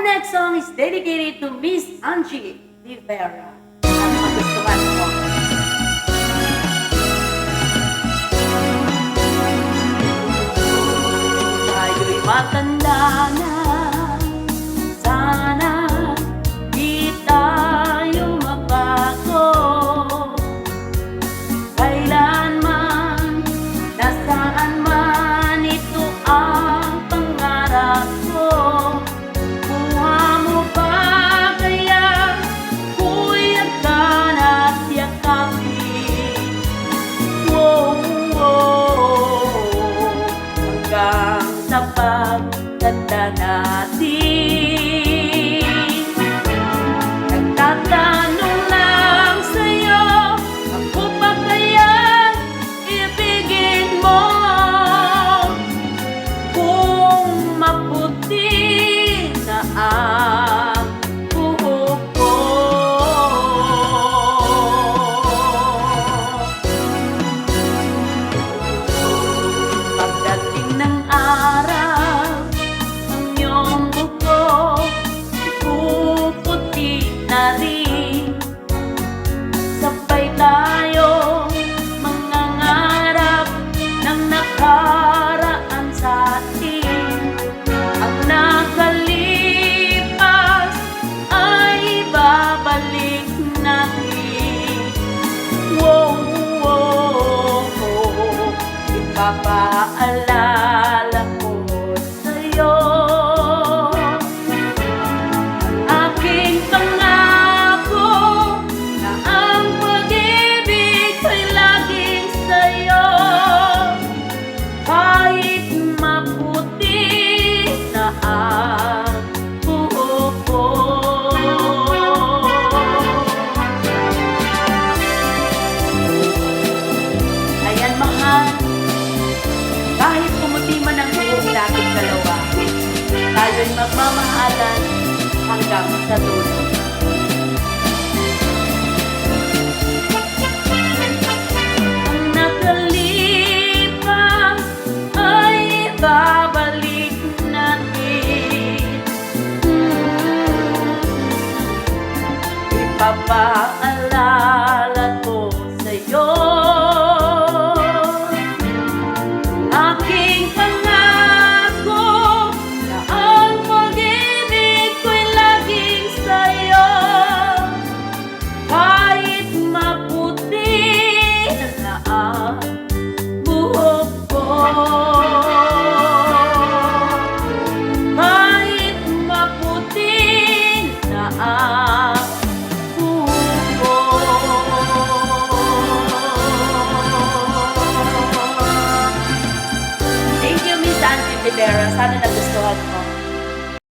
next song is dedicated to Miss Angie Rivera. Sana magustuhan mo. Tayo'y matanda na, sana di tayo magbago. Kailanman, nasaan man, ito ang pangarap ko. Kuha mo ba kaya, kuya ka na't yakapin? Wow, wow, hanggang sa pagtanda natin. Nagtatanong lang sa'yo, ako pa kaya ibigin mo? Kung maputi na ang buhok ko. Pagdating ng araw, ang iyong buhok ipuputi na rin. Sabay tayo mangangarap ng nakaraan sa atin. Ang nakalipas ay babalik natin. Wow, wow, wow, ipapaalala ko sa'yo aking pangako na ang pag-ibig ko'y laging sa'yo. Kahit maputi na ang buhok ko. Ayan, mahal, kahit pumuti man ang buhok natin dalawa, tayo'y magmamahalan hanggang sa dulo. Ang nakalipas ay babalik natin. Ipapaalala ko sa'yo aking pangako na ang pag-ibig ko'y laging sa'yo. Kahit maputi na ang buhok ko. Kahit maputi na ang buhok ko. Thank you, Miss Angie Rivera. Sana nagustuhan mo.